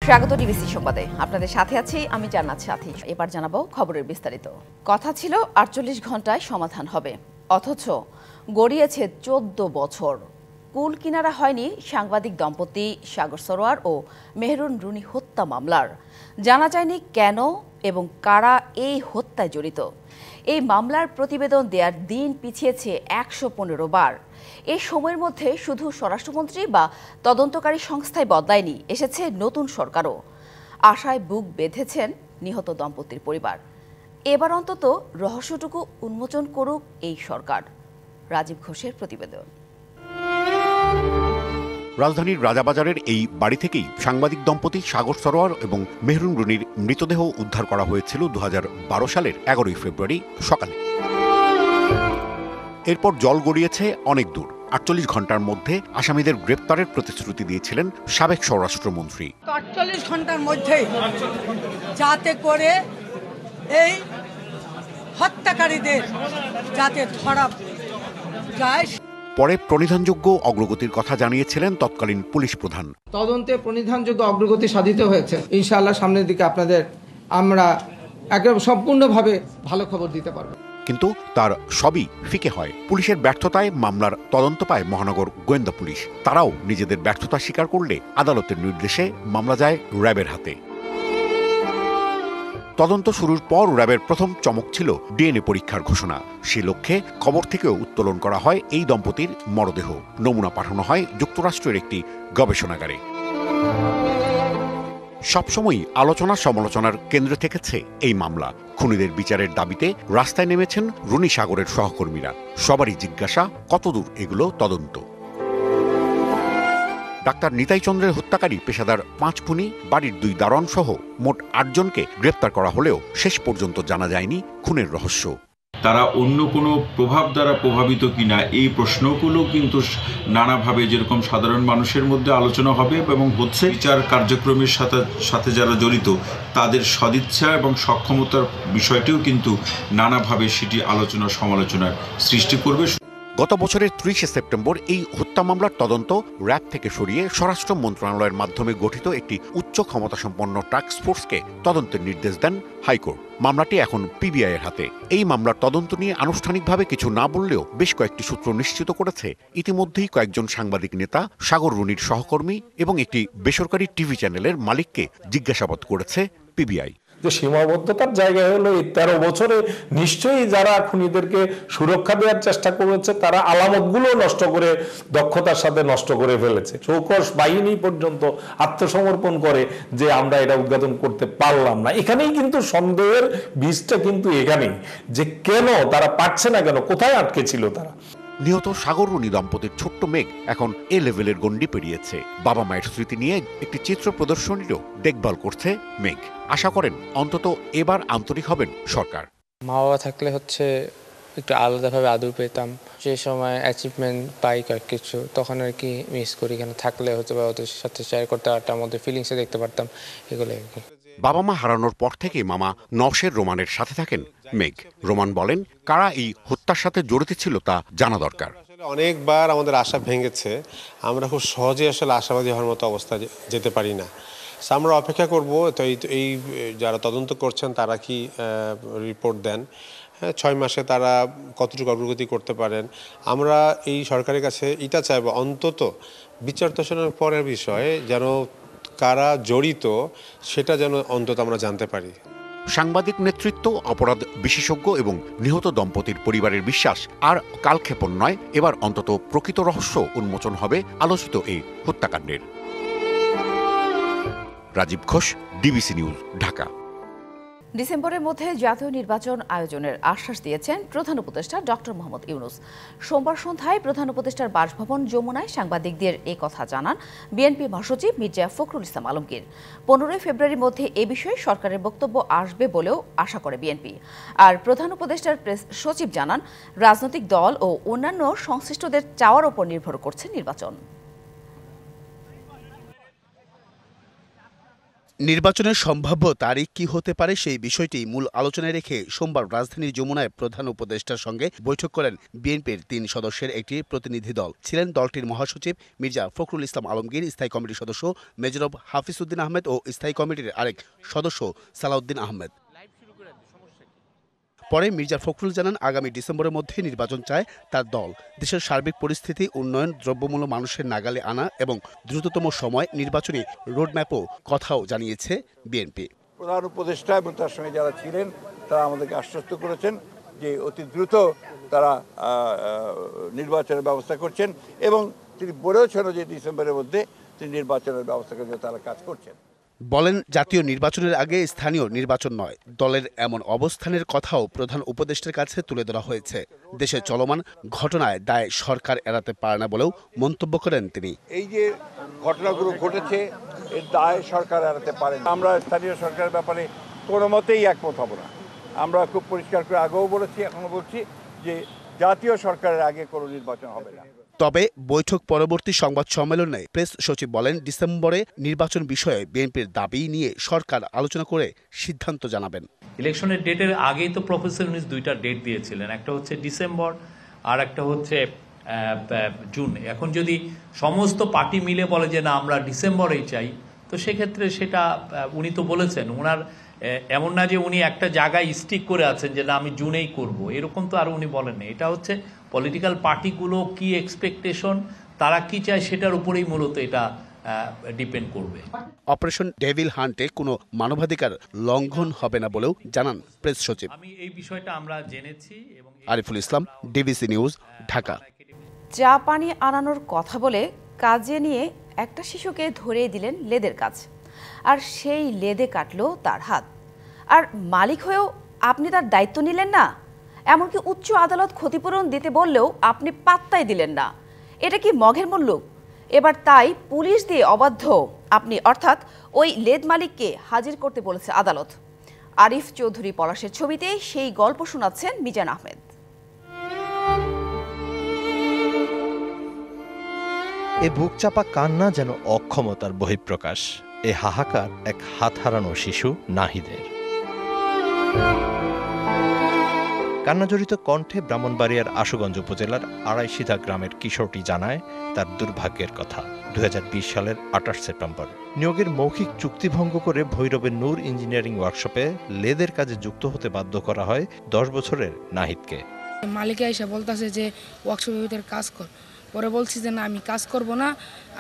স্বাগত ডিবিসি সংবাদে। আপনাদের সাথে আছি আমি জান্নাত সাথী। এবার জানাবো খবরের বিস্তারিত। কথা ছিল ৪৮ ঘন্টায় সমাধান হবে, অথচ গড়িয়েছে ১৪ বছর। কুল কিনারা হয়নি সাংবাদিক দম্পতি সাগর সরোয়ার ও মেহরুন রুনি হত্যা মামলার। জানা যায়নি কেন এবং কারা এই হত্যায় জড়িত। এই মামলার প্রতিবেদন দেওয়ার দিন পিছিয়েছে ১১৫ বার। এই সময়ের মধ্যে শুধু স্বরাষ্ট্রমন্ত্রী বা তদন্তকারী সংস্থায় বদলায়নি, এসেছে নতুন সরকারও। আশায় বুক বেঁধেছেন নিহত দম্পতির পরিবার। এবার অন্তত রহস্যটুকু উন্মোচন করুক এই সরকার। রাজীব ঘোষের প্রতিবেদন। রাজধানীর রাজাবাজারের এই বাড়ি থেকেই সাংবাদিক দম্পতি সাগর সরোয়ার এবং মেহরুন রুনির মৃতদেহ উদ্ধার করা হয়েছিল ২০১২ সালের ১১ ফেব্রুয়ারি সকালে। এরপর জল গড়িয়েছে অনেক দূর। ৪৮ ঘন্টার মধ্যে আসামিদের গ্রেপ্তারের প্রতিশ্রুতি দিয়েছিলেন সাবেক স্বরাষ্ট্রমন্ত্রী। ৪৮ ঘন্টার মধ্যেই যাতে করে এই হত্যাকারীদের যাতে ধরা যায়। পরে প্রণিধানযোগ্য অগ্রগতির কথা জানিয়েছিলেন তৎকালীন পুলিশ প্রধান। তদন্তে প্রণিধানযোগ্য অগ্রগতি সাধিত হয়েছে। ইনশাআল্লাহ সামনের দিকে আপনাদের আমরা একদম সম্পূর্ণভাবে ভালো খবর দিতে পারব। কিন্তু তার সবই ফিকে হয়। পুলিশের ব্যর্থতায় মামলার তদন্ত পায় মহানগর গোয়েন্দা পুলিশ। তারাও নিজেদের ব্যর্থতা স্বীকার করলে আদালতের নির্দেশে মামলা যায় র্যাবের হাতে। তদন্ত শুরুর পর র্যাবের প্রথম চমক ছিল ডিএনএ পরীক্ষার ঘোষণা। সে লক্ষ্যে খবর থেকেও উত্তোলন করা হয় এই দম্পতির মরদেহ। নমুনা পাঠানো হয় যুক্তরাষ্ট্রের একটি গবেষণাগারে। সবসময়ই আলোচনা সমালোচনার কেন্দ্রে থেকেছে এই মামলা। খুনিদের বিচারের দাবিতে রাস্তায় নেমেছেন রুনি সাগরের সহকর্মীরা। সবারই জিজ্ঞাসা, কতদূর এগুলো তদন্ত। ডাক্তার নিতাই চন্দ্রের হত্যাকারী পেশাদার ৫ খুনি, বাড়ির ২ দারোয়ান সহ মোট ৮ জনকে গ্রেপ্তার করা হলেও শেষ পর্যন্ত জানা যায়নি খুনের রহস্য। তারা অন্য কোনো প্রভাব দ্বারা প্রভাবিত কিনা এই প্রশ্নগুলো কিন্তু নানাভাবে যেরকম সাধারণ মানুষের মধ্যে আলোচনা হবে এবং হচ্ছে, বিচার কার্যক্রমের সাথে যারা জড়িত তাদের সদিচ্ছা এবং সক্ষমতার বিষয়টিও কিন্তু নানাভাবে সেটি আলোচনা সমালোচনার সৃষ্টি করবে। গত বছরের ৩০ সেপ্টেম্বর এই হত্যা মামলার তদন্ত র্যাব থেকে সরিয়ে স্বরাষ্ট্র মন্ত্রণালয়ের মাধ্যমে গঠিত একটি উচ্চ ক্ষমতাসম্পন্ন টাস্ক ফোর্সকে তদন্তের নির্দেশ দেন হাইকোর্ট। মামলাটি এখন পিবিআই এর হাতে। এই মামলার তদন্ত নিয়ে আনুষ্ঠানিকভাবে কিছু না বললেও বেশ কয়েকটি সূত্র নিশ্চিত করেছে ইতিমধ্যেই কয়েকজন সাংবাদিক নেতা, সাগর রুনির সহকর্মী এবং একটি বেসরকারি টিভি চ্যানেলের মালিককে জিজ্ঞাসাবাদ করেছে পিবিআই। যে সীমাবদ্ধতার জায়গায় হলো এই ১৩ বছরে নিশ্চয়ই যারা খুনিদেরকে সুরক্ষা দেওয়ার চেষ্টা করেছে তারা আলামতগুলো নষ্ট করে, দক্ষতার সাথে নষ্ট করে ফেলেছে। চৌকস বাহিনী পর্যন্ত আত্মসমর্পণ করে যে আমরা এটা উদ্ঘাটন করতে পারলাম না। এখানেই কিন্তু সন্দেহের বীজটা কিন্তু এখানেই, যে কেন তারা পারছে না, কেন, কোথায় আটকে ছিল তারা। নিহত সাগর রুনি দম্পতির ছোট্ট মেঘ এখন এ লেভেলের গণ্ডি পেরিয়েছে। বাবা মায়ের স্মৃতি নিয়ে একটি চিত্র প্রদর্শনীরও দেখভাল করছে মেঘ। আশা করেন অন্তত এবার আন্তরিক হবেন সরকার। মা বাবা থাকলে হচ্ছে একটু আলাদাভাবে আদর পেতাম। যে সময় অ্যাচিভমেন্ট পাই কয়েক কিছু, তখন আর কি মিস করি। এখানে থাকলে হয়তো বা ওদের সাথে শেয়ার করতে পারতাম, ওদের ফিলিংসে দেখতে পারতাম, এগুলো আর কি। বাবা মা হারানোর পর থেকে মামা নওশের রোমানের সাথে থাকেন মেঘ। রোমান বলেন, কারা এই হত্যার সাথে জড়িত ছিল তা জানা দরকার। অনেকবার আমাদের আশা ভেঙেছে, আমরা খুব সহজে আসলে আশাবাদী হওয়ার মতো অবস্থা যেতে পারি না। আমরা অপেক্ষা করব তো এই যারা তদন্ত করছেন তারা কি রিপোর্ট দেন, ৬ মাসে তারা কতটুকু অগ্রগতি করতে পারেন। আমরা এই সরকারের কাছে এটা চাইবো, অন্তত বিচার বিশ্লেষণের পরের বিষয়ে যেন কারা জড়িত সেটা যেন অন্তত আমরা জানতে পারি। সাংবাদিক নেতৃত্ব, অপরাধ বিশেষজ্ঞ এবং নিহত দম্পতির পরিবারের বিশ্বাস আর কালক্ষেপণ নয়, এবার অন্তত প্রকৃত রহস্য উন্মোচন হবে আলোচিত এই হত্যাকাণ্ডের। রাজীব ঘোষ, ডিবিসি নিউজ, ঢাকা। ডিসেম্বরের মধ্যে জাতীয় নির্বাচন আয়োজনের আশ্বাস দিয়েছেন প্রধান উপদেষ্টা ডক্টর মোহাম্মদ ইউনূস। সোমবার সন্ধ্যায় প্রধান উপদেষ্টার বাসভবন যমুনায় সাংবাদিকদের এ কথা জানান বিএনপি মহাসচিব মির্জা ফখরুল ইসলাম আলমগীর। ১৫ ফেব্রুয়ারির মধ্যে এ বিষয়ে সরকারের বক্তব্য আসবে বলেও আশা করে বিএনপি। আর প্রধান উপদেষ্টার প্রেস সচিব জানান, রাজনৈতিক দল ও অন্যান্য সংশ্লিষ্টদের চাওয়ার ওপর নির্ভর করছে নির্বাচন। নির্বাচনের সম্ভাব্য তারিখ কি হতে পারে সেই বিষয়টি মূল আলোচনায় রেখে সোমবার রাজধানীর যমুনায় প্রধান উপদেষ্টার সঙ্গে বৈঠক করেন বিএনপির 3 সদস্যের একটি প্রতিনিধি দল। ছিলেন দলটির মহাসচিব মির্জা ফখরুল ইসলাম আলমগীর, স্থায়ী কমিটির সদস্য মেজর হাফিজ উদ্দিন আহমেদ ও স্থায়ী কমিটির আরেক সদস্য সালাউদ্দিন আহমেদ। পরে মির্জা ফখরুল জানান, আগামী ডিসেম্বরের মধ্যে নির্বাচন চায় তার দল। দেশের সার্বিক পরিস্থিতি, উন্নয়ন, দ্রব্যমূল্য মানুষের নাগালে আনা এবং দ্রুততম সময় নির্বাচনী রোডম্যাপও কথাও জানিয়েছে বিএনপি। প্রধান উপদেষ্টা এবং তার সঙ্গে যারা ছিলেন তারা আমাদেরকে আশ্বস্ত করেছেন যে অতি দ্রুত তারা নির্বাচনের ব্যবস্থা করছেন এবং তিনি বলেওছেন যে ডিসেম্বরের মধ্যে তিনি নির্বাচনের ব্যবস্থা করে তারা কাজ করছেন। বলেন, জাতীয় নির্বাচনের আগে স্থানীয় নির্বাচন নয়। দলের এমন অবস্থানের কথাও প্রধান উপদেষ্টার কাছে তুলে ধরা হয়েছে। দেশে চলমান ঘটনায় দায় সরকার এড়াতে পারে না বলেও মন্তব্য করেন তিনি। এই যে ঘটনাগুলো ঘটেছে এর দায় সরকার এড়াতে পারে না। আমরা স্থানীয় সরকারের ব্যাপারে কোনো মতেই একমত হব না। আমরা খুব পরিষ্কার করে আগেও বলেছি, এখনো বলছি যে জাতীয় সরকারের আগে কোনো নির্বাচন হবে না। তবে বৈঠক পরবর্তী সংবাদ সম্মেলনে প্রেস সচিব বলেন, ডিসেম্বরে নির্বাচন বিষয়ে বিএনপির দাবি নিয়ে সরকার আলোচনা করে সিদ্ধান্ত জানাবেন। ইলেকশনের ডেটের আগেই তো প্রফেসর ইউনূস দুইটা ডেট দিয়েছিলেন, একটা হচ্ছে ডিসেম্বর আর একটা হচ্ছে জুন। এখন যদি সমস্ত পার্টি মিলে বলে যে না আমরা ডিসেম্বরেই চাই, তো সেক্ষেত্রে সেটা উনি তো বলেছেন, ওনার এমন না যে উনি একটা জায়গায় স্টিক করে আছেন যে না আমি জুনেই করব, এরকম তো আর উনি বলেন না। এটা হচ্ছে পলিটিক্যাল পার্টিগুলো কি এক্সপেকটেশন, তারা কি চায় সেটার উপরেই মূলত এটা ডিপেন্ড করবে। অপারেশন ডেভিল হান্টে কোনো মানবাধিকার লঙ্ঘন হবে না বলেও জানান প্রেস সচিব। আমি এই বিষয়টা আমরা জেনেছি। এবং আরিফুল ইসলাম, ডিবিসি নিউজ, ঢাকা। চা পানি আনানোর কথা বলে কাজে নিয়ে একটা শিশুকে ধরিয়ে দিলেন লেদের কাজ, আর সেই লেদে কাটলো তার হাত। আর মালিক হয়েও আপনি তার দায়িত্ব নিলেন না, এমনকি উচ্চ আদালত ক্ষতিপূরণ দিতে বললেও আপনি পাত্তাই দিলেন না। এটা কি মঘের মুল্লুক? এবার তাই পুলিশ দিয়ে অবাধ্য আপনি, অর্থাৎ ওই লেদ মালিককে হাজির করতে বলেছে আদালত। আরিফ চৌধুরী পলাশের ছবিতে সেই গল্প শোনাচ্ছেন মিজান আহমেদ। এ বুকচাপা কান্না যেন অক্ষমতার বহিঃপ্রকাশ। এ হাহাকার এক হাত হারানো শিশু নাহিদের। কান্নাজড়িত কণ্ঠে ব্রাহ্মণবাড়িয়ার আশুগঞ্জ উপজেলার আড়াইশিধা গ্রামের কিশোরটি জানায় তার দুর্ভাগ্যের কথা। 2020 সালের 28 সেপ্টেম্বর নিয়োগের মৌখিক চুক্তিভঙ্গ করে ভৈরবের নূর ইঞ্জিনিয়ারিং ওয়ার্কশপে লেদের কাজে যুক্ত হতে বাধ্য করা হয় 10 বছরের নাহিদকে। মালিক এসে বলতেছে যে ওয়ার্কশপের ভিতরে কাজ কর। পরে বলছি যে না আমি কাজ করব না,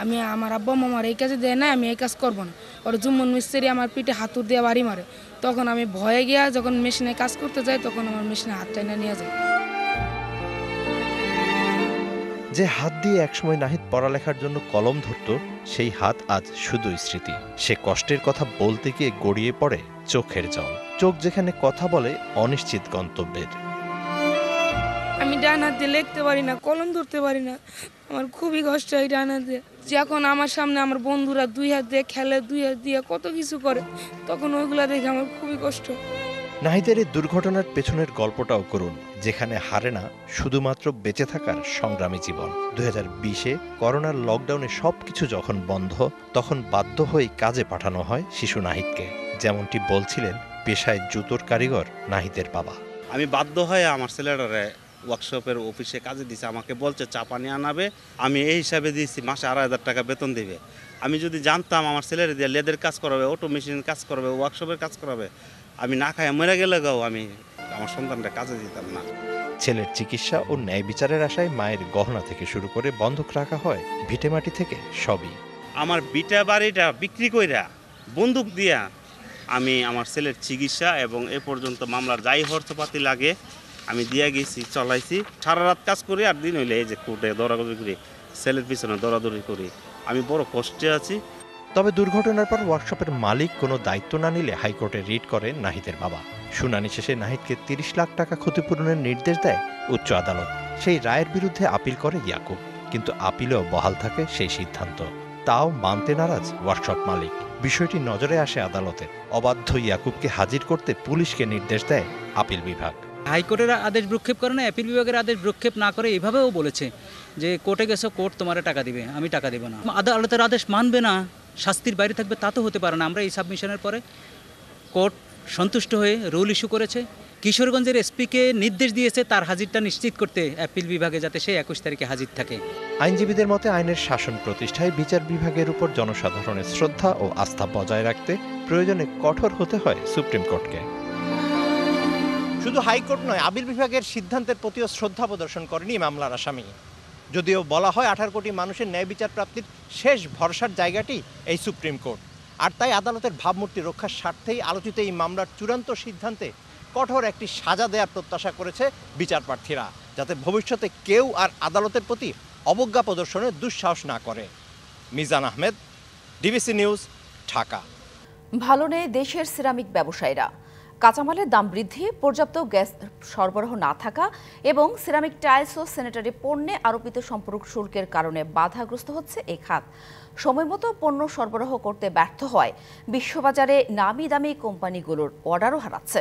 আমি আমার আব্বা আমার এই কাজে দেয় না, আমি এই কাজ করব না। পরে জুম্মন মিস্ত্রি আমার পিঠে হাতুর দিয়ে বাড়ি মারে। তখন আমি ভয়ে গিয়া যখন মেশিনে কাজ করতে যাই তখন আমার মেশিনে হাত টাইনা নিয়ে যায়। যে হাত দিয়ে একসময় নাহিদ পড়ালেখার জন্য কলম ধরত, সেই হাত আজ শুধুই স্মৃতি। সে কষ্টের কথা বলতে গিয়ে গড়িয়ে পড়ে চোখের জল। চোখ যেখানে কথা বলে অনিশ্চিত গন্তব্যের। আমি ডান হাত দিয়ে লিখতে পারি না, কলম ধরতে পারি না, আমার খুবই কষ্ট হয় ডান হাত দিয়ে। যখন আমার সামনে আমার বন্ধুরা দুই হাত দিয়ে খেলে, দুই হাত দিয়ে কত কিছু করে, তখন ওইগুলা দেখে আমার খুবই কষ্ট। নাহিদের এই দুর্ঘটনার পেছনের গল্পটাও করুন, যেখানে হারে না শুধুমাত্র বেঁচে থাকার সংগ্রামী জীবন। 2020-এ করোনার লকডাউনে সবকিছু যখন বন্ধ, তখন বাধ্য হয়ে কাজে পাঠানো হয় শিশু নাহিদকে। যেমনটি বলছিলেন পেশায় জুতোর কারিগর নাহিদের বাবা। আমি বাধ্য হয়ে আমার ছেলেটারে ওয়ার্কশপের অফিসে কাজে দিছে, আমাকে বলছে চা পানি আনাবে, আমি এই হিসাবে দিয়েছি মাসে 2,500 টাকা বেতন দেবে। আমি যদি জানতাম আমার ছেলের দিয়ে লেদের কাজ করাবে, অটো মেশিনের কাজ করাবে, ওয়ার্কশপের কাজ করাবে, আমি না খায় মরে গেলে গাও আমি আমার সন্তানটা কাজে দিতাম না। ছেলের চিকিৎসা ও ন্যায় বিচারের আশায় মায়ের গহনা থেকে শুরু করে বন্ধক রাখা হয় ভিটেমাটি থেকে সবই। আমার বিটা বাড়িটা বিক্রি কইরা বন্দুক দিয়া আমি আমার ছেলের চিকিৎসা এবং এ পর্যন্ত মামলার যাই খরচপাতি লাগে আমি দিয়ে গেছি, চলাইছি। সারা রাত কাজ করি আর দিন হইলে এই যে কোর্টে দৌড়াদৌড়ি করি, ছেলের পিছনে দৌড়াদৌড়ি করি, আমি বড় কষ্টে আছি। তবে দুর্ঘটনার পর ওয়ার্কশপের মালিক কোনো দায়িত্ব না নিলে হাইকোর্টে রিট করে নাহিদের বাবা। শুনানি শেষে নাহিদকে 30 লাখ টাকা ক্ষতিপূরণের নির্দেশ দেয় উচ্চ আদালত। সেই রায়ের বিরুদ্ধে আপিল করে ইয়াকুব, কিন্তু আপিলেও বহাল থাকে সেই সিদ্ধান্ত। তাও মানতে নারাজ ওয়ার্কশপ মালিক। বিষয়টি নজরে আসে আদালতের। অবাধ্য ইয়াকুবকে হাজির করতে পুলিশকে নির্দেশ দেয় আপিল বিভাগ। হাইকোর্টের আদেশ ভ্রুক্ষেপ করে না, অ্যাপিল বিভাগের আদেশ ভ্রুক্ষেপ না করে এভাবেও বলেছে যে কোর্টে গেছো, কোর্ট তোমার টাকা দিবে, আমি টাকা দেব না। আদালতের আদেশ মানবে না, শাস্তির বাইরে থাকবে তা তো হতে পারে না। আমরা এই সাবমিশনের পরে কোর্ট সন্তুষ্ট হয়ে রুল ইস্যু করেছে, কিশোরগঞ্জের এসপিকে নির্দেশ দিয়েছে তার হাজিরটা নিশ্চিত করতে অ্যাপিল বিভাগে, যাতে সে 21 তারিখে হাজির থাকে। আইনজীবীদের মতে আইনের শাসন প্রতিষ্ঠায় বিচার বিভাগের উপর জনসাধারণের শ্রদ্ধা ও আস্থা বজায় রাখতে প্রয়োজনে কঠোর হতে হয় সুপ্রিম কোর্টকে। শুধু হাইকোর্ট নয়, আপিল বিভাগের সিদ্ধান্তের প্রতিও শ্রদ্ধা প্রদর্শন করেনি মামলার আসামি। যদিও বলা হয় 18 কোটি মানুষের ন্যায় বিচার প্রাপ্তির শেষ ভরসার জায়গাটি এই সুপ্রিম কোর্ট, আর তাই আদালতের ভাবমূর্তি রক্ষার স্বার্থেই আলোচিত এই মামলার চূড়ান্ত সিদ্ধান্তে কঠোর একটি সাজা দেওয়ার প্রত্যাশা করেছে বিচারপ্রার্থীরা, যাতে ভবিষ্যতে কেউ আর আদালতের প্রতি অবজ্ঞা প্রদর্শনের দুঃসাহস না করে। Mizan Ahmed, DBC news, Dhaka. ভালো নেই দেশের সিরামিক ব্যবসায়ীরা। কাঁচামালের দাম বৃদ্ধি, পর্যাপ্ত গ্যাস সরবরাহ না থাকা এবং সিরামিক টাইলস ও স্যানিটারি পণ্যে আরোপিত সম্পূরক শুল্কের কারণে বাধাগ্রস্ত হচ্ছে এই খাত। সময়মতো পণ্য সরবরাহ করতে ব্যর্থ হয় বিশ্ববাজারে নামি দামি কোম্পানিগুলোর অর্ডারও হারাচ্ছে।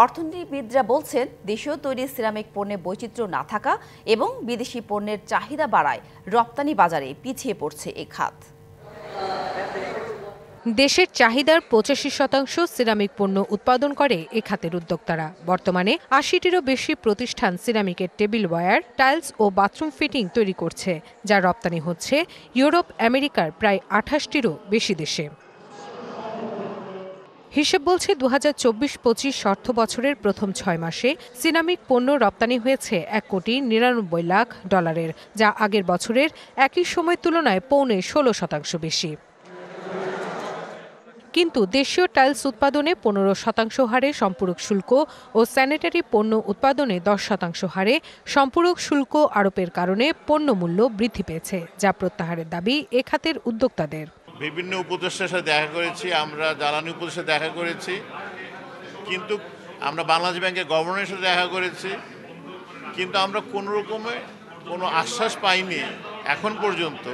অর্থনীতিবিদরা বলছেন, দেশীয় তৈরি সিরামিক পণ্যে বৈচিত্র্য না থাকা এবং বিদেশি পণ্যের চাহিদা বাড়ায় রপ্তানি বাজারে পিছিয়ে পড়ছে এই খাত। দেশের চাহিদার 85% সিরামিক পণ্য উৎপাদন করে এ খাতের উদ্যোক্তারা। বর্তমানে 80টিরও বেশি প্রতিষ্ঠান সিরামিকের টেবিল ওয়্যার, টাইলস ও বাথরুম ফিটিং তৈরি করছে, যা রপ্তানি হচ্ছে ইউরোপ, আমেরিকার প্রায় 28টিরও বেশি দেশে। হিসেব বলছে 2024-25 অর্থ বছরের প্রথম 6 মাসে সিরামিক পণ্য রপ্তানি হয়েছে $1,99,00,000, যা আগের বছরের একই সময় তুলনায় 16% বেশি। কিন্তু দেশীয় টাইলস উৎপাদনে 15% হারে সম্পূরক শুল্ক ও স্যানিটারি পণ্য উৎপাদনে 10% হারে সম্পূরক শুল্ক আরোপের কারণে পণ্য মূল্য বৃদ্ধি পেয়েছে, যা প্রত্যাহারের দাবি এ খাতের উদ্যোক্তাদের। বিভিন্ন উপদেষ্টার সাথে দেখা করেছি, আমরা জ্বালানি উপদেষ্টার দেখা করেছি, কিন্তু আমরা বাংলাদেশ ব্যাংকের গভর্নরের সাথে দেখা করেছি, কিন্তু আমরা কোনো রকমে কোনো আশ্বাস পাইনি এখন পর্যন্ত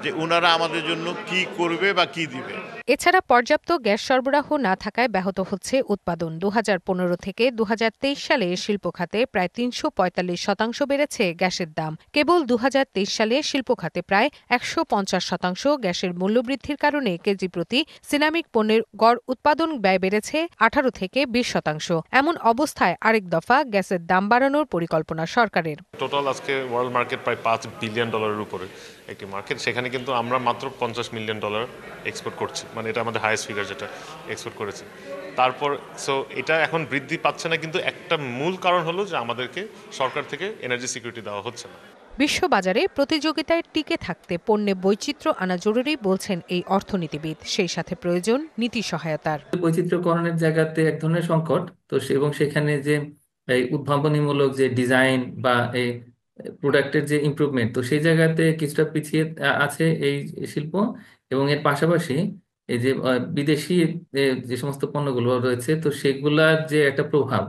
যে ওনারা আমাদের জন্য কি করবে বা কি দিবে। এছাড়া পর্যাপ্ত গ্যাস সরবরাহ না থাকায় ব্যাহত হচ্ছে উৎপাদন। 2015 থেকে 2023 সালে শিল্প খাতে প্রায় 345% বেড়েছে গ্যাসের দাম। কেবল 2023 সালে শিল্প খাতে প্রায় 150% গ্যাসের মূল্যবৃদ্ধির কারণে কেজি প্রতি সিরামিক পণ্যের গড় উৎপাদন ব্যয় বেড়েছে 18 থেকে 20%। এমন অবস্থায় আরেক দফা গ্যাসের দাম বাড়ানোর পরিকল্পনা সরকারের। টোটাল আজকে ওয়ার্ল্ড মার্কেট প্রায় $5 বিলিয়ন উপরে একটি মার্কেট, সেখানে কিন্তু আমরা মাত্র $50 মিলিয়ন এক্সপোর্ট করছি, মানে এটা আমাদের হাইয়েস্ট ফিগার যেটা এক্সপোর্ট করেছি। তারপর এটা এখন বৃদ্ধি পাচ্ছে না, কিন্তু একটা মূল কারণ হলো যে আমাদেরকে সরকার থেকে এনার্জি সিকিউরিটি দেওয়া হচ্ছে না। বিশ্ববাজারে প্রতিযোগিতায় টিকে থাকতে পণ্যে বৈচিত্র্য আনা জরুরি বলছেন এই অর্থনীতিবিদ। সেই সাথে প্রয়োজন নীতি সহায়তার। বৈচিত্র্যকরণের জায়গাতে এক ধরনের সংকট তো, এবং সেখানে যে এই উদ্ভাবনীমূলক যে ডিজাইন বা এই প্রোডাক্টের যে ইমপ্রুভমেন্ট, তো সেই জায়গাতে কিছুটা পিছিয়ে আছে এই শিল্প। এবং এর পাশাপাশি এই যে বিদেশি যে সমস্ত পণ্যগুলো রয়েছে, তো সেগুলার যে একটা প্রভাব,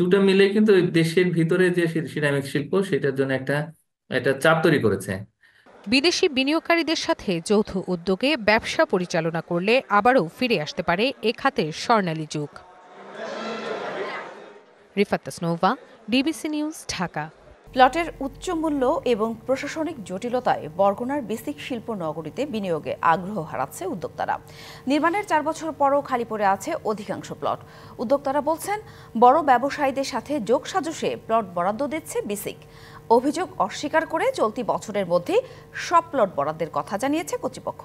দুটো মিলে কিন্তু দেশের ভিতরে যে সিরামিক শিল্প, সেটার জন্য একটা চাপ তৈরি করেছে। বিদেশি বিনিয়োগকারীদের সাথে যৌথ উদ্যোগে ব্যবসা পরিচালনা করলে আবারও ফিরে আসতে পারে এ খাতের স্বর্ণালী যুগ। Rifat Tasnova, DBC news, Dhaka. প্লটের উচ্চ মূল্য এবং প্রশাসনিক জটিলতায় বরগুনার বেসিক শিল্প নগরীতে বিনিয়োগে আগ্রহ হারাচ্ছে উদ্যোক্তারা। নির্মাণের 4 বছর পরও খালি পড়ে আছে অধিকাংশ প্লট। উদ্যোক্তারা বলছেন, বড় ব্যবসায়ীদের সাথে যোগসাজশে প্লট বরাদ্দ দিচ্ছে বেসিক। অভিযোগ অস্বীকার করে চলতি বছরের মধ্যে সব প্লট বরাদ্দের কথা জানিয়েছে কর্তৃপক্ষ।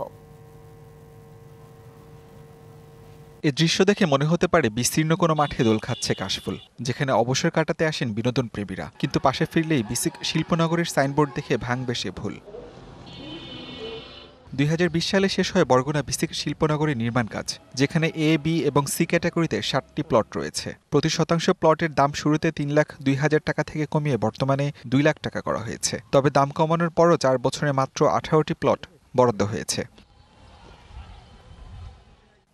এ দৃশ্য দেখে মনে হতে পারে বিস্তীর্ণ কোনো মাঠে দোল খাচ্ছে কাশফুল, যেখানে অবসর কাটাতে আসেন বিনোদন প্রেমীরা। কিন্তু পাশে ফিরলেই বিসিক শিল্পনগরের সাইনবোর্ড দেখে ভাঙবে সে ভুল। 2020 সালে শেষ হয় বরগুনা বিসিক শিল্পনগরের নির্মাণ কাজ, যেখানে এ, বি এবং সি ক্যাটাগরিতে 7টি প্লট রয়েছে। প্রতি শতাংশ প্লটের দাম শুরুতে 3,02,000 টাকা থেকে কমিয়ে বর্তমানে 2 লাখ টাকা করা হয়েছে। তবে দাম কমানোর পরও 4 বছরে মাত্র 18টি প্লট বরাদ্দ হয়েছে।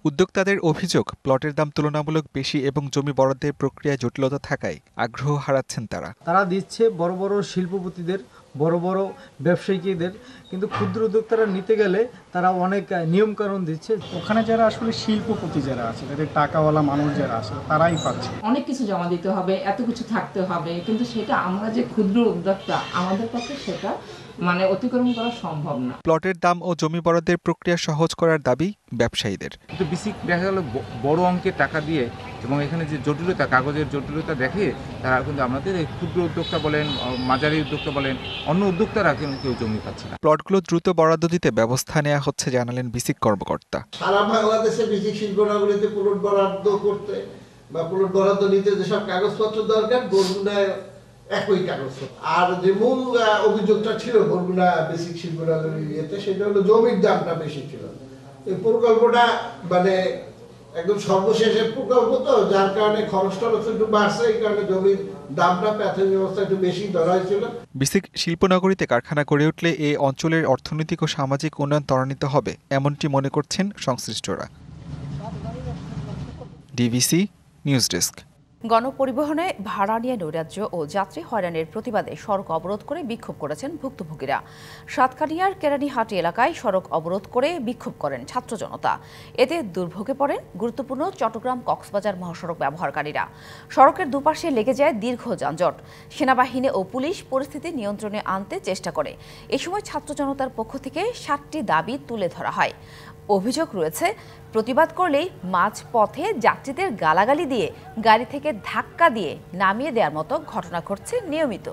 উদ্যোক্তাদের অভিযোগ, প্লটের দাম তুলনামূলক বেশি এবং জমি বরাদ্দের প্রক্রিয়ায় জটিলতা থাকায় আগ্রহ হারাচ্ছেন তারা। তারা দিচ্ছে বড় বড় শিল্পপতিদের, বড় বড় ব্যবসায়ীদের, কিন্তু ক্ষুদ্র উদ্যোক্তারা নিতে গেলে তারা অনেক নিয়মকানুন দিচ্ছে। ওখানে যারা আসলে শিল্পপতি যারা আছে, তাদের টাকাওয়ালা মানুষ যারা আছে, তারাই পাচ্ছে। অনেক কিছু জমা দিতে হবে, এত কিছু থাকতে হবে, কিন্তু সেটা আমরা যে ক্ষুদ্র উদ্যোক্তা, আমাদের পক্ষে সেটা অতিক্রম করা সম্ভব না। প্লটের দাম ও জমি বরাদ্দের প্রক্রিয়া সহজ করার দাবি ব্যবসায়ীদের। কিন্তু বেসিক দেখা গেল বড় অঙ্কের টাকা দিয়ে এবং এখানে যে জটিলতা, কাগজের জটিলতা দেখে তারা কিন্তু আমাদের এই ক্ষুদ্র উদ্যোক্তা বলেন, মাঝারি উদ্যোক্তা বলেন, অন্য উদ্যোক্তারা কিন্তু কেউ জমি পাচ্ছে না। প্লটগুলো দ্রুত বরাদ্দ দিতে ব্যবস্থা নেওয়া হচ্ছে জানালেন বিসিক কর্মকর্তা। সারা বাংলাদেশে বিসিক শিল্পনগরীতে প্লট বরাদ্দ করতে বা প্লট বরাদ্দ নিতে যেসব কাগজপত্র দরকার বরগুনায় একই কাগজপত্র। আর যে মূল অভিযোগটা ছিল বরগুনা বেসিক শিল্পনগরীর ইয়েতে, সেটা হলো জমির দামটা বেশি ছিল। এই প্রকল্পটা একদম সর্বশেষের প্রকল্প, তো যার কারণে খরচটা একটু বাড়ছে, এই কারণে জমির দামটা প্রাথমিক অবস্থায় একটু বেশি ধরা হয়েছিল। বিসিক শিল্পনগরীতে কারখানা গড়ে উঠলে এ অঞ্চলের অর্থনৈতিক ও সামাজিক উন্নয়ন ত্বরান্বিত হবে, এমনটি মনে করছেন সংশ্লিষ্টরা। DBC news desk. গণপরিবহনে ভাড়া নিয়ে নৈরাজ্য ও যাত্রী হয়রানির প্রতিবাদে সড়ক অবরোধ করে বিক্ষোভ করেছেন ভুক্তভোগীরা। সাতকানিয়ার কেরানীহাটি এলাকায় সড়ক অবরোধ করে বিক্ষোভ করেন ছাত্র জনতা। এতে দুর্ভোগে পড়েন গুরুত্বপূর্ণ চট্টগ্রাম কক্সবাজার মহাসড়ক ব্যবহারকারীরা। সড়কের দুপাশে লেগে যায় দীর্ঘ যানজট। সেনাবাহিনী ও পুলিশ পরিস্থিতি নিয়ন্ত্রণে আনতে চেষ্টা করে। এ সময় ছাত্র জনতার পক্ষ থেকে 7টি দাবি তুলে ধরা হয়। অভিযোগ রয়েছে, প্রতিবাদ করলেই মাঝ পথে যাত্রীদের গালাগালি দিয়ে গাড়ি থেকে ধাক্কা দিয়ে নামিয়ে দেওয়ার মতো ঘটনা ঘটছে নিয়মিত।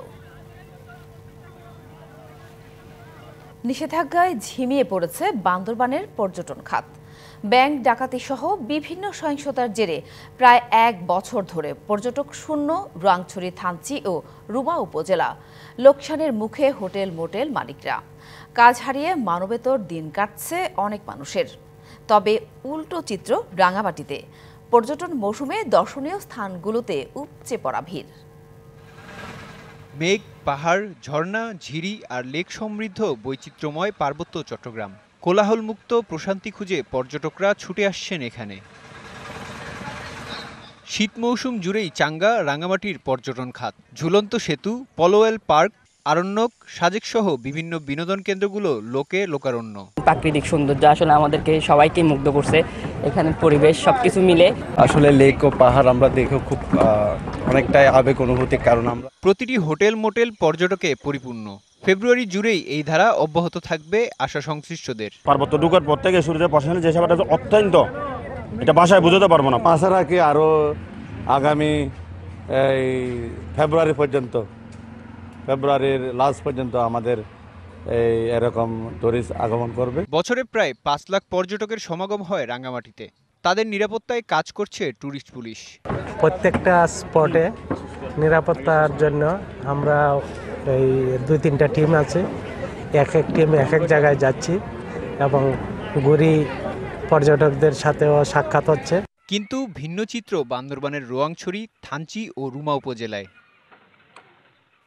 নিষেধাজ্ঞায় ঝিমিয়ে পড়েছে বান্দরবানের পর্যটন খাত। ব্যাংক ডাকাতি সহ বিভিন্ন সহিংসতার জেরে প্রায় 1 বছর ধরে পর্যটক শূন্য রোয়াংছড়ি, থানচি ও রুমা উপজেলা। লোকসানের মুখে হোটেল মোটেল মালিকরা। কাজ হারিয়ে মানবেতর দিন কাটছে অনেক মানুষের। তবে উল্টো চিত্র রাঙামাটিতে। পর্যটন মৌসুমে দর্শনীয় স্থানগুলোতে উপচে পড়া ভিড়। মেঘ, পাহাড়, ঝর্ণা, ঝিরি আর লেক সমৃদ্ধ বৈচিত্র্যময় পার্বত্য চট্টগ্রাম। কোলাহলমুক্ত প্রশান্তি খুঁজে পর্যটকরা ছুটে আসছেন এখানে। শীত মৌসুম জুড়েই চাঙ্গা রাঙামাটির পর্যটন খাত। ঝুলন্ত সেতু, পলোয়েল পার্ক, আরণ্যক, সাজেক সহ বিভিন্ন বিনোদন কেন্দ্রগুলো লোকে লোকারণ্য। প্রাকৃতিক সৌন্দর্য আসলে আমাদেরকে সবাইকে মুগ্ধ করছে। এখানে পরিবেশ সবকিছু মিলে আসলে লেক ও পাহাড় আমরা দেখে খুব অনেকটাই আবেগ অনুভূতি, কারণ আমরা প্রতিটি হোটেল মোটেল পর্যটকে পরিপূর্ণ। ফেব্রুয়ারি জুড়েই এই ধারা অব্যাহত থাকবে আশা সংশ্লিষ্টদের। পার্বত্য ঢুকার পর থেকে শুরু করে প্রশাসনের যে সেবাটা অত্যন্ত, এটা ভাষায় বোঝাতে পারবো না। তাছাড়া কি আরো আগামী এই ফেব্রুয়ারি পর্যন্ত, ফেব্রুয়ারির লাস্ট পর্যন্ত আমাদের এই এরকম টুরিস্ট আগমন করবে। বছরে প্রায় 5 লাখ পর্যটকের সমাগম হয় রাঙামাটিতে। তাদের নিরাপত্তায় কাজ করছে টুরিস্ট পুলিশ। প্রত্যেকটা স্পটে নিরাপত্তার জন্য আমরা এই 2-3টা টিম আছে, এক এক টিম এক এক জায়গায় যাচ্ছি এবং ঘুরি পর্যটকদের সাথেও সাক্ষাৎ হচ্ছে। কিন্তু ভিন্ন চিত্র বান্দরবানের রোয়াংছড়ি, থানচি ও রুমা উপজেলায়।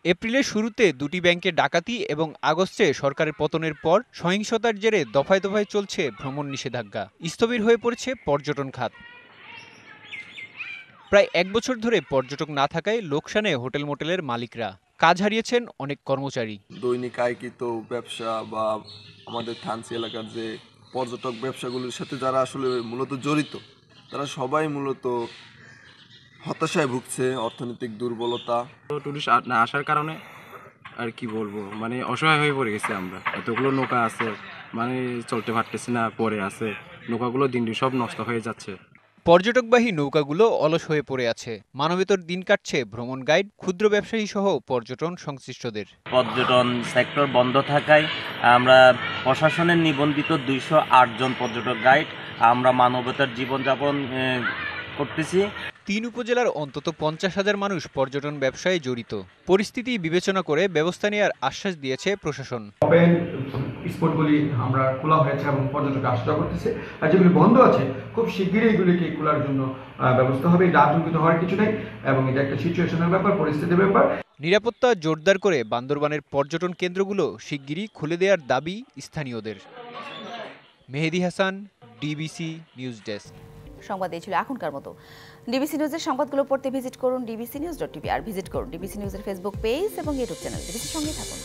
এপ্রিলের শুরুতে 2টি ব্যাংকে ডাকাতি এবং আগস্টে সরকারের পতনের পর সহিংসতার জেরে দফায় দফায় চলছে ভ্রমণ নিষেধাজ্ঞা। স্থবির হয়ে পড়েছে পর্যটন খাত। প্রায় 1 বছর ধরে পর্যটক না থাকায় লোকসানে হোটেল মোটেলের মালিকরা। কাজ হারিয়েছেন অনেক কর্মচারী। দৈনিক আয়কৃত ব্যবসা বা আমাদের থানচি এলাকার যে পর্যটক ব্যবসাগুলোর সাথে যারা আসলে মূলত জড়িত, তারা সবাই মূলত হতাশায় ভুগছে, অর্থনৈতিক দুর্বলতা। টুরিস্ট না আসার কারণে আর কি বলবো, মানে অসহায় হয়ে পড়ে গেছি আমরা। এতগুলো নৌকা আছে, মানে চলতে পারতেছি না, পরে আছে নৌকাগুলো, দিন দিন সব নষ্ট হয়ে যাচ্ছে। পর্যটকবাহী নৌকাগুলো অলস হয়ে পড়ে আছে। মানবেতর দিন কাটছে ভ্রমণ গাইড, ক্ষুদ্র ব্যবসায়ী সহ পর্যটন সংশ্লিষ্টদের। পর্যটন সেক্টর বন্ধ থাকায় আমরা প্রশাসনের নিবন্ধিত 208 জন পর্যটক গাইড আমরা মানবতার জীবনযাপন করতেছি। 3 উপজেলার অন্তত 50,000 মানুষ পর্যটন ব্যবসায় জড়িত। পরিস্থিতি বিবেচনা করে ব্যবস্থা নেওয়ার আশ্বাস দিয়েছে প্রশাসন। ওপেন স্পটগুলি আমরা খোলা হয়েছে এবং পর্যটক আসা করতেছে, আর যেগুলি বন্ধ আছে খুব শিগগিরই এগুলিকে খোলার জন্য ব্যবস্থা হবে। এটা আতঙ্কিত হওয়ার কিছু নেই এবং এটা একটা সিচুয়েশনের ব্যাপার, পরিস্থিতির ব্যাপার। নিরাপত্তা জোরদার করে বান্দরবানের পর্যটন কেন্দ্রগুলো শিগগিরই খুলে দেওয়ার দাবি স্থানীয়দের। Mehedi Hasan, DBC news desk. সংবাদ এই ছিল এখনকার মতো। ডিবিসি নিউজের সংবাদগুলো পড়তে ভিজিট করুন dbcnews.tv আর ভিজিট করুন ডিবিসি নিউজের ফেসবুক পেজ এবং ইউটিউব চ্যানেল। ডিবিসির সঙ্গে থাকুন।